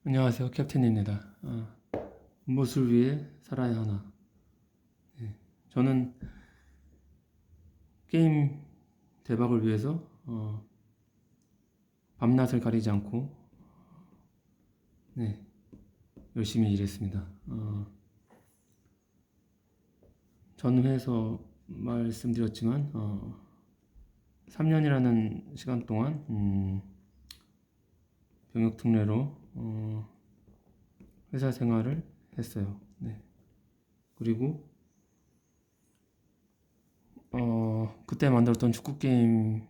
안녕하세요, 캡틴입니다. 무엇을 위해 살아야 하나? 네, 저는 게임 대박을 위해서 밤낮을 가리지 않고 네, 열심히 일했습니다. 전회에서 말씀드렸지만 3년이라는 시간 동안 병역 특례로 회사 생활을 했어요. 네. 그리고 그때 만들었던 축구 게임으로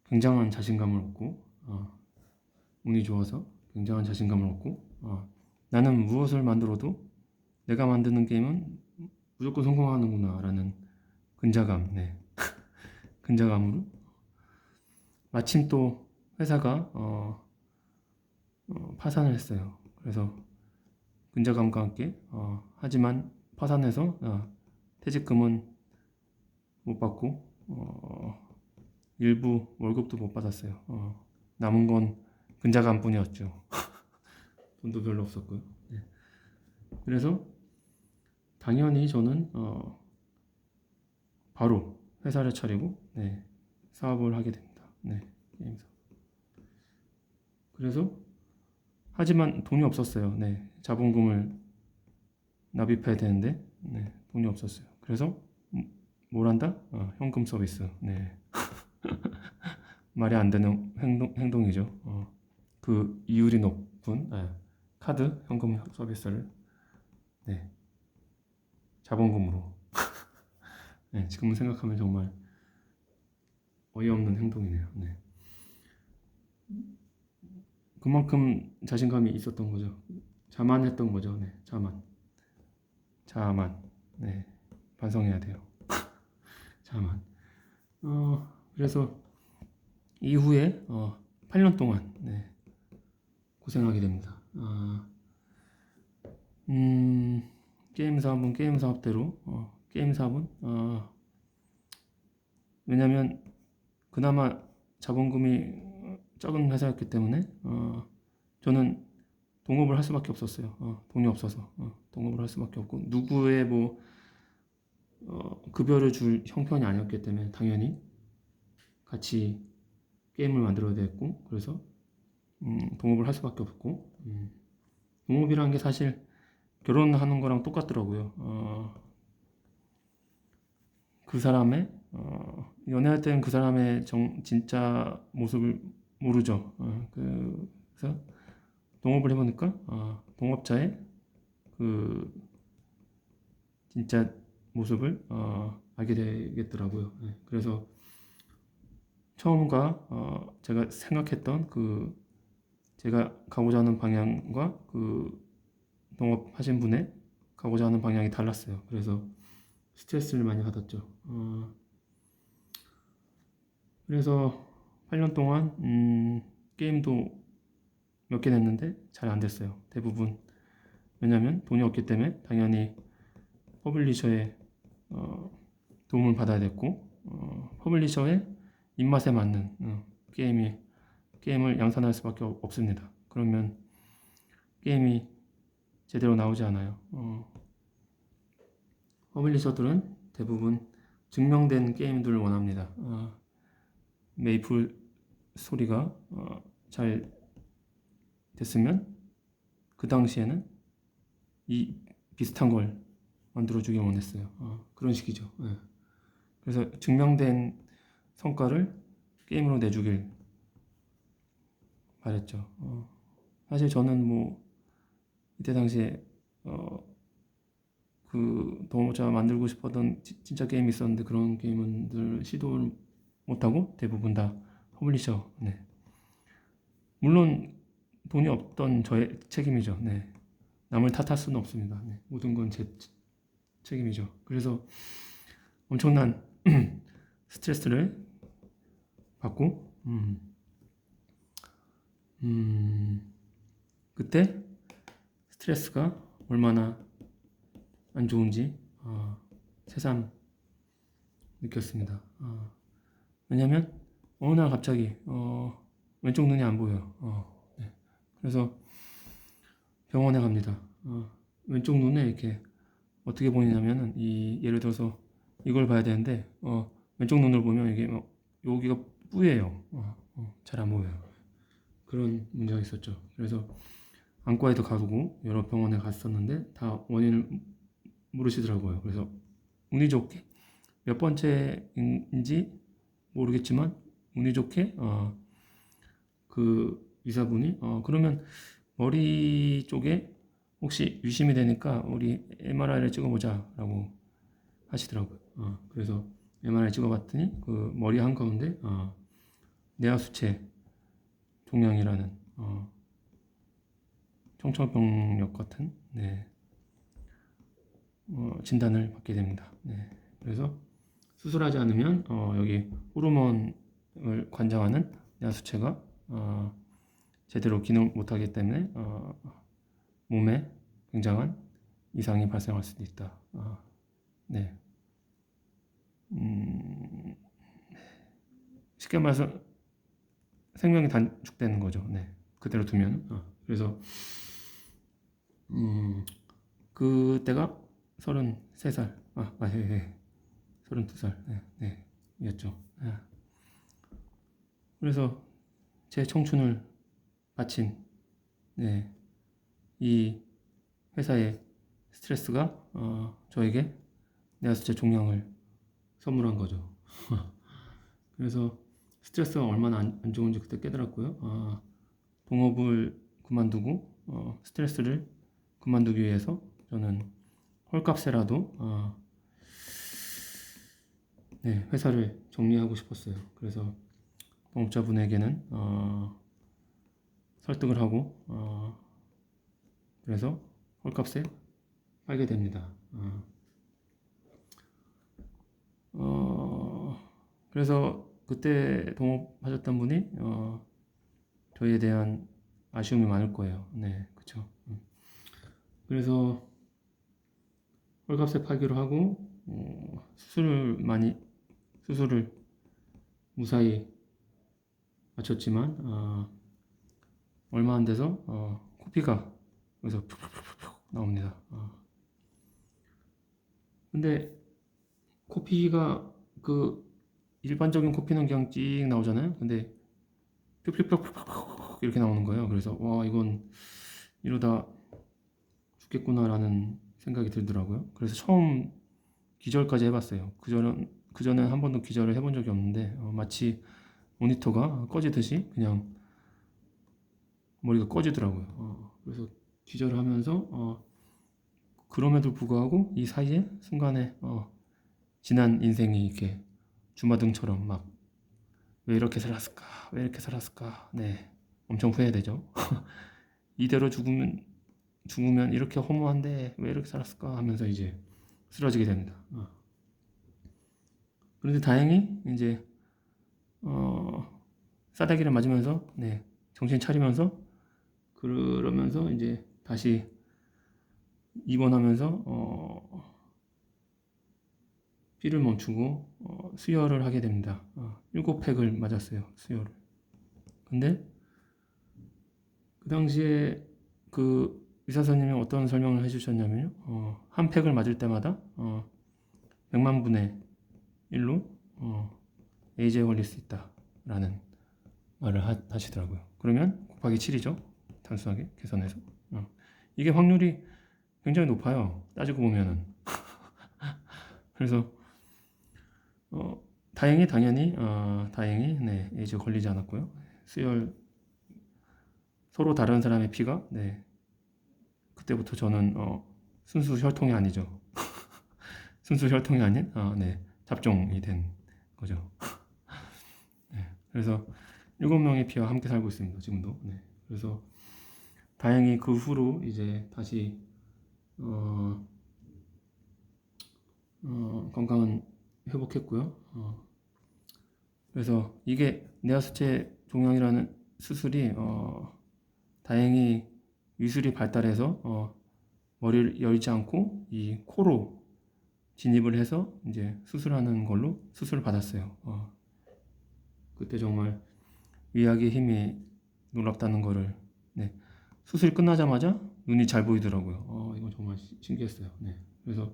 굉장한 자신감을 얻고 운이 좋아서 굉장한 자신감을 얻고 나는 무엇을 만들어도 내가 만드는 게임은 무조건 성공하는구나 라는 근자감, 네. 근자감으로 마침 또 회사가 파산을 했어요. 그래서 근자감과 함께 하지만 파산해서 퇴직금은 못 받고 일부 월급도 못 받았어요. 남은 건 근자감뿐이었죠. 돈도 별로 없었고요. 네. 그래서 당연히 저는 바로 회사를 차리고 네, 사업을 하게 됩니다. 네, 게임 사업. 그래서 하지만 돈이 없었어요. 네, 자본금을 납입해야 되는데 네, 돈이 없었어요. 그래서 뭘 한다? 현금 서비스. 네. 말이 안 되는 행동이죠. 그 이율이 높은 카드 현금 서비스를 네, 자본금으로 네, 지금 생각하면 정말 어이없는 행동이네요. 네. 그만큼 자신감이 있었던 거죠. 자만했던 거죠. 네, 자만. 네, 반성해야 돼요. 자만. 그래서 이후에 8년 동안 네, 고생하게 됩니다. 게임 사업은 게임 사업대로 게임 사업은 왜냐면 그나마 자본금이 적은 회사였기 때문에 저는 동업을 할 수밖에 없었어요. 돈이 없어서 동업을 할 수밖에 없고 누구의 뭐 급여를 줄 형편이 아니었기 때문에 당연히 같이 게임을 만들어야 됐고 그래서 동업을 할 수밖에 없고 동업이라는 게 사실 결혼하는 거랑 똑같더라고요. 그 사람의 연애할 때는 그 사람의 진짜 모습을 모르죠. 그래서 동업을 해보니까 동업자의 그 진짜 모습을 알게 되겠더라고요. 네. 그래서 처음과 제가 생각했던 그 제가 가고자 하는 방향과 그 동업하신 분의 가고자 하는 방향이 달랐어요. 그래서 스트레스를 많이 받았죠. 그래서 8년 동안 게임도 몇 개 냈는데 잘 안 됐어요. 대부분. 왜냐면 돈이 없기 때문에 당연히 퍼블리셔의 도움을 받아야 됐고 퍼블리셔의 입맛에 맞는 게임을 양산할 수밖에 없습니다. 그러면 게임이 제대로 나오지 않아요. 퍼블리셔들은 대부분 증명된 게임들을 원합니다. 메이플 스토리가 잘 됐으면 그 당시에는 이 비슷한 걸 만들어주길 원했어요. 그런 식이죠. 예. 그래서 증명된 성과를 게임으로 내주길 바랬죠. 사실 저는 뭐 이때 당시에 그 동업자 만들고 싶었던 진짜 게임이 있었는데 그런 게임들 시도를 못하고 대부분 다 퍼블리셔. 네. 물론 돈이 없던 저의 책임이죠. 네. 남을 탓할 수는 없습니다. 네. 모든 건 제 책임이죠. 그래서 엄청난 스트레스를 받고 그때 스트레스가 얼마나 안 좋은지 새삼 느꼈습니다. 왜냐면 어느 날 갑자기 왼쪽 눈이 안 보여요. 네. 그래서 병원에 갑니다. 왼쪽 눈에 이렇게 어떻게 보이냐면은 이 예를 들어서 이걸 봐야 되는데 왼쪽 눈을 보면 이게 여기가 뿌예요. 잘 안 보여요. 그런 문제가 있었죠. 그래서 안과에도 가고 여러 병원에 갔었는데 다 원인을 모르시더라고요. 그래서 운이 좋게 몇 번째인지 모르겠지만 운이 좋게 그 의사분이 그러면 머리 쪽에 혹시 유심이 되니까 우리 MRI를 찍어보자 라고 하시더라고요. 그래서 MRI 찍어봤더니 그 머리 한가운데 뇌하수체 종양이라는 청천벽력 같은 네, 진단을 받게 됩니다. 네, 그래서 수술하지 않으면 여기 호르몬을 관장하는 뇌하수체가 제대로 기능 못하기 때문에 몸에 굉장한 이상이 발생할 수도 있다. 네. 쉽게 말해서 생명이 단축되는 거죠. 네. 그대로 두면. 그래서 그때가 33살. 예. 32살. 네. 이었죠. 그래서 제 청춘을 바친 네. 이 회사의 스트레스가 저에게 뇌하수체 종양을 선물한 거죠. 그래서 스트레스가 얼마나 안 좋은지 그때 깨달았고요. 동업을 그만두고 스트레스를 그만두기 위해서 저는 헐값에라도 네, 회사를 정리하고 싶었어요. 그래서 동업자분에게는 설득을 하고 그래서 헐값에 팔게 됩니다. 그래서 그때 동업하셨던 분이 저희에 대한 아쉬움이 많을 거예요. 네, 그렇죠. 그래서 헐값에 팔기로 하고 수술을 무사히 마쳤지만 얼마 안 돼서 코피가 여기서 푹푹푹 나옵니다. 근데 코피가 그 일반적인 코피는 그냥 찍 나오잖아요. 근데 뿅뿅뿅뿅 이렇게 나오는 거예요. 그래서 와 이건 이러다 죽겠구나라는 생각이 들더라고요. 그래서 처음 기절까지 해봤어요. 그전엔 한 번도 기절을 해본 적이 없는데 마치 모니터가 꺼지듯이 그냥 머리가 꺼지더라고요. 그래서 기절을 하면서 그럼에도 불구하고 이 사이에 순간에 지난 인생이 이렇게 주마등처럼 막 왜 이렇게 살았을까? 왜 이렇게 살았을까? 네, 엄청 후회되죠. 이대로 죽으면 이렇게 허무한데 왜 이렇게 살았을까? 하면서 이제 쓰러지게 됩니다. 그런데 다행히 이제 싸대기를 맞으면서 네, 정신 차리면서 그러면서 이제 다시 입원하면서 피를 멈추고 수혈을 하게 됩니다. 7팩을 맞았어요. 수혈을. 근데 그 당시에 그 의사 선생님이 어떤 설명을 해주셨냐면요. 한 팩을 맞을 때마다 100만 분의 1로 에이즈에 걸릴 수 있다라는 말을 하시더라고요. 그러면 곱하기 7이죠. 단순하게 계산해서. 이게 확률이 굉장히 높아요. 따지고 보면은. 그래서 다행히 네, 에이즈 걸리지 않았고요. 수혈 서로 다른 사람의 피가 네, 그때부터 저는 순수 혈통이 아니죠. 순수 혈통이 아닌 네, 잡종이 된 거죠. 네, 그래서 7명의 피와 함께 살고 있습니다. 지금도. 네, 그래서 다행히 그 후로 이제 다시 건강은 회복했고요. 그래서 이게 뇌하수체 종양이라는 수술이 다행히 의술이 발달해서 머리를 열지 않고 이 코로 진입을 해서 이제 수술하는 걸로 수술을 받았어요. 그때 정말 의학의 힘이 놀랍다는 거를, 네, 수술이 끝나자마자 눈이 잘 보이더라고요. 이건 정말 신기했어요. 네, 그래서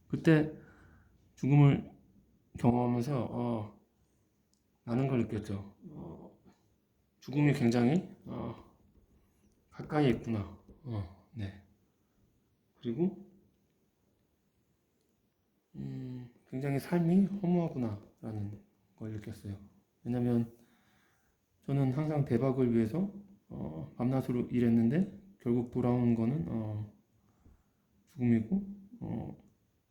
그때 죽음을 경험하면서 많은 걸 느꼈죠. 죽음이 굉장히 가까이 있구나. 네. 그리고 굉장히 삶이 허무하구나라는 걸 느꼈어요. 왜냐면 저는 항상 대박을 위해서 밤낮으로 일했는데 결국 돌아오는 거는 죽음이고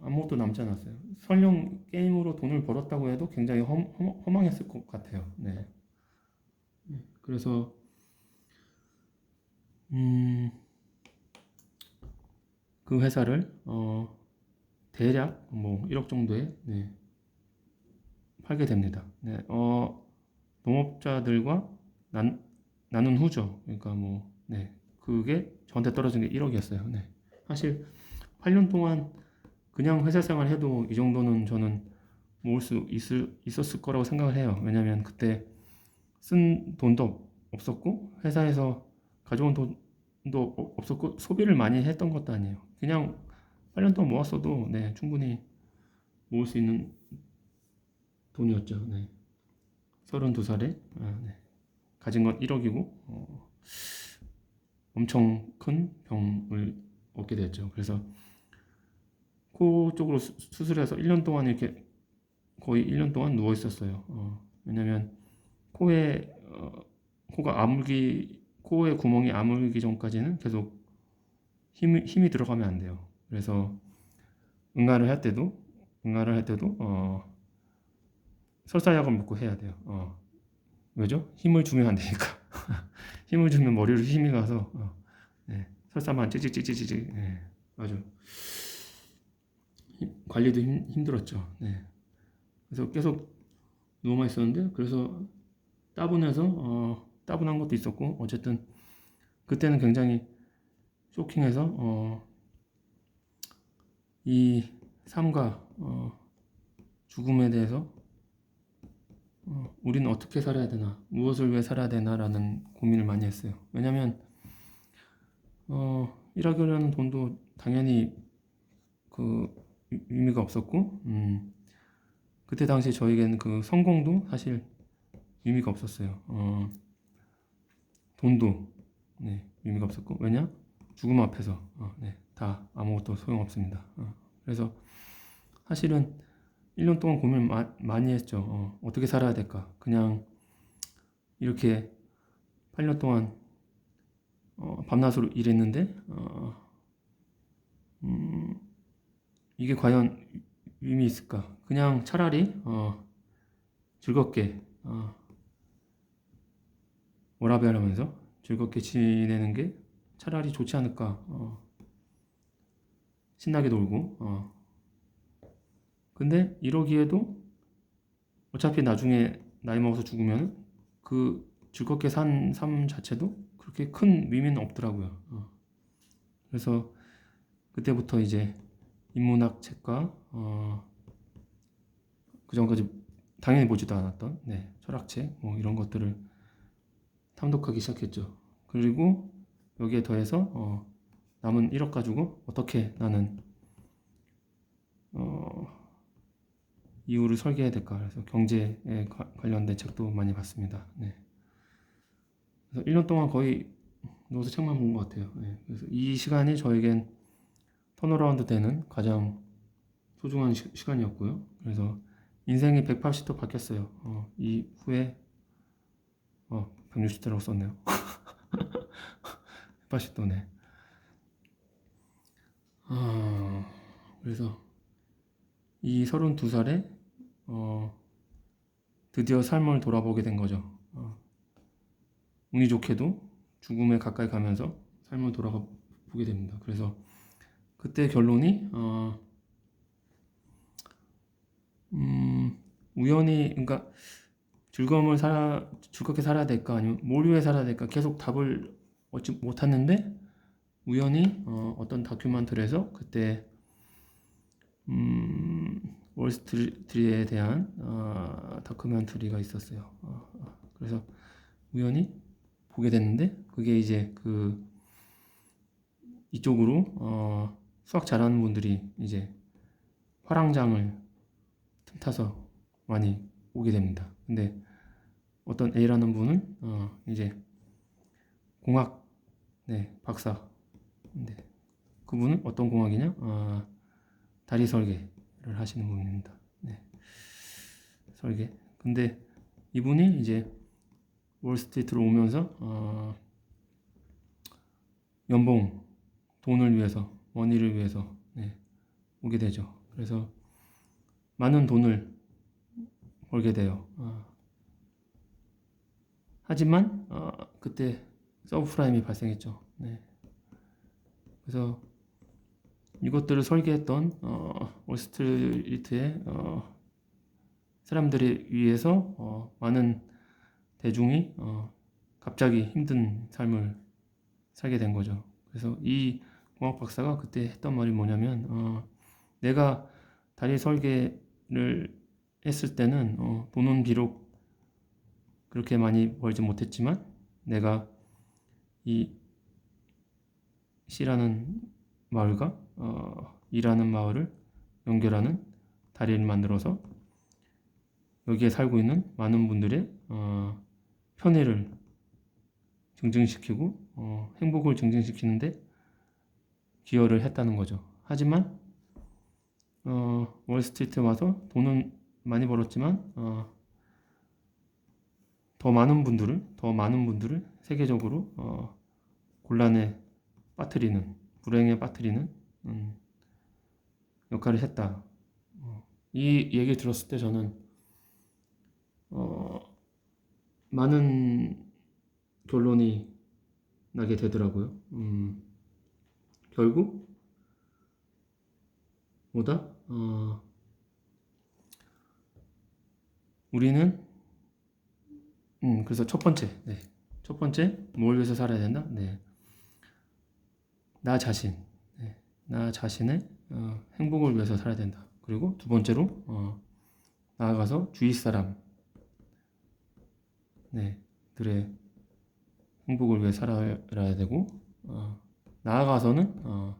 아무것도 남지 않았어요. 설령 게임으로 돈을 벌었다고 해도 굉장히 허망했을 것 같아요. 네. 그래서 그 회사를 대략 뭐 1억 정도에, 네, 팔게 됩니다. 네, 농업자들과 나눈 후죠. 그러니까 뭐, 네, 그게 저한테 떨어진 게 1억이었어요. 네. 사실 8년 동안 그냥 회사 생활 해도 이 정도는 저는 모을 수 있었을 거라고 생각을 해요. 왜냐면 그때 쓴 돈도 없었고 회사에서 가져온 돈도 없었고 소비를 많이 했던 것도 아니에요. 그냥 8년 동안 모았어도, 네, 충분히 모을 수 있는 돈이었죠. 네. 32살에 네, 가진 건 1억이고 엄청 큰 병을 얻게 됐죠. 그래서 코 쪽으로 수술해서 1년 동안 이렇게 거의 1년 동안 누워 있었어요. 왜냐면 코에 코가 아물기 코의 구멍이 아물기 전까지는 계속 힘이 들어가면 안 돼요. 그래서 응가를 할 때도 설사약을 먹고 해야 돼요. 왜죠? 힘을 주면 안 되니까. 힘을 주면 머리로 힘이 가서 네, 설사만 찌직찌직찌직. 네, 아주 관리도 힘들었죠. 네. 그래서 계속 누워만 있었는데 그래서 따분한 것도 있었고 어쨌든 그때는 굉장히 쇼킹해서 이 삶과 죽음에 대해서 우리는 어떻게 살아야 되나, 무엇을 왜 살아야 되나라는 고민을 많이 했어요. 왜냐면 일하려는 돈도 당연히 그 의미가 없었고, 그때 당시 저에게는 그 성공도 사실 의미가 없었어요. 돈도, 네, 의미가 없었고, 왜냐? 죽음 앞에서 네, 다 아무것도 소용없습니다. 그래서 사실은 1년 동안 고민 많이 했죠. 어떻게 살아야 될까? 그냥 이렇게 8년 동안 밤낮으로 일했는데 이게 과연 의미 있을까? 그냥 차라리 즐겁게 워라밸 하면서 즐겁게 지내는 게 차라리 좋지 않을까? 신나게 놀고 근데 이러기에도 어차피 나중에 나이 먹어서 죽으면 그 즐겁게 산 삶 자체도 그렇게 큰 의미는 없더라고요. 그래서 그때부터 이제 인문학 책과 그 전까지 당연히 보지도 않았던, 네, 철학책 뭐 이런 것들을 탐독하기 시작했죠. 그리고 여기에 더해서 남은 1억 가지고 어떻게 나는 이후를 설계해야 될까. 그래서 경제에 관련된 책도 많이 봤습니다. 네. 그래서 1년 동안 거의 누워서 책만 본 것 같아요. 네. 그래서 이 시간이 저에겐 턴어라운드 되는 가장 소중한 시간이었고요. 그래서 인생이 180도 바뀌었어요. 이후에 160도라고 썼네요. 180도네. 그래서 이 32살에 드디어 삶을 돌아보게 된 거죠. 운이 좋게도 죽음에 가까이 가면서 삶을 돌아보게 됩니다. 그래서 그때 결론이 우연히, 그러니까 즐겁게 살아야 될까 아니면 뭘 위해 살아야 될까 계속 답을 얻지 못했는데 우연히 어떤 다큐멘터리에서 그때 월스트리트에 대한 다큐멘터리가 있었어요. 그래서 우연히 보게 됐는데 그게 이제 이쪽으로 수학 잘하는 분들이 이제 화랑장을 틈타서 많이 오게 됩니다. 근데 어떤 A라는 분은 이제 공학 박사. 네. 그분은 어떤 공학이냐? 다리 설계를 하시는 분입니다. 네. 설계. 근데 이분이 이제 월스트리트로 오면서 연봉, 돈을 위해서, 머니를 위해서 오게 되죠. 그래서 많은 돈을 벌게 돼요. 하지만 그때 서브프라임이 발생했죠. 네. 그래서 이것들을 설계했던 월스트리트의 사람들에 의해서 많은 대중이 갑자기 힘든 삶을 살게 된 거죠. 그래서 이 공학 박사가 그때 했던 말이 뭐냐면 내가 다리 설계를 했을 때는 돈은 비록 그렇게 많이 벌지 못했지만 내가 이 C라는 마을과 E라는 마을을 연결하는 다리를 만들어서 여기에 살고 있는 많은 분들의 편의를 증진시키고 행복을 증진시키는데 기여를 했다는 거죠. 하지만 월스트리트에 와서 돈은 많이 벌었지만 더 많은 분들을 세계적으로 곤란에 빠뜨리는, 불행에 빠뜨리는 역할을 했다. 이 얘기 들었을 때 저는 많은 결론이 나게 되더라고요. 결국 뭐다? 우리는 그래서 첫 번째 뭘 위해서 살아야 된다? 나 자신, 나 자신의 행복을 위해서 살아야 된다. 그리고 두 번째로 나아가서 주위 사람, 들의 행복을 위해 살아야 되고 나아가서는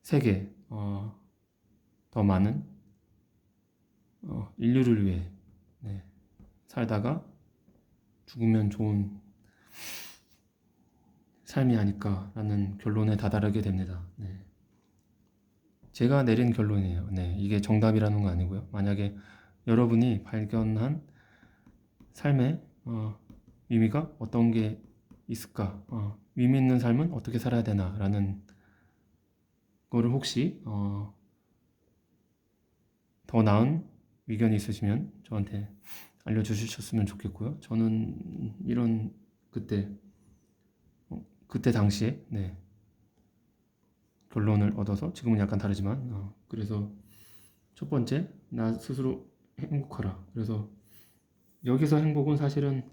세계, 더 많은 인류를 위해 살다가 죽으면 좋은 삶이 아닐까라는 결론에 다다르게 됩니다. 제가 내린 결론이에요. 이게 정답이라는 거 아니고요. 만약에 여러분이 발견한 삶의 의미가 어떤 게 있을까? 의미 있는 삶은 어떻게 살아야 되나? 라는 거를 혹시 더 나은 의견이 있으시면 저한테 알려주셨으면 좋겠고요. 저는 이런 그때 당시에 결론을 얻어서 지금은 약간 다르지만 그래서 첫 번째 나 스스로 행복하라. 그래서 여기서 행복은 사실은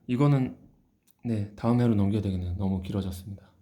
이거는 다음 회로 넘겨야 되겠네요. 너무 길어졌습니다.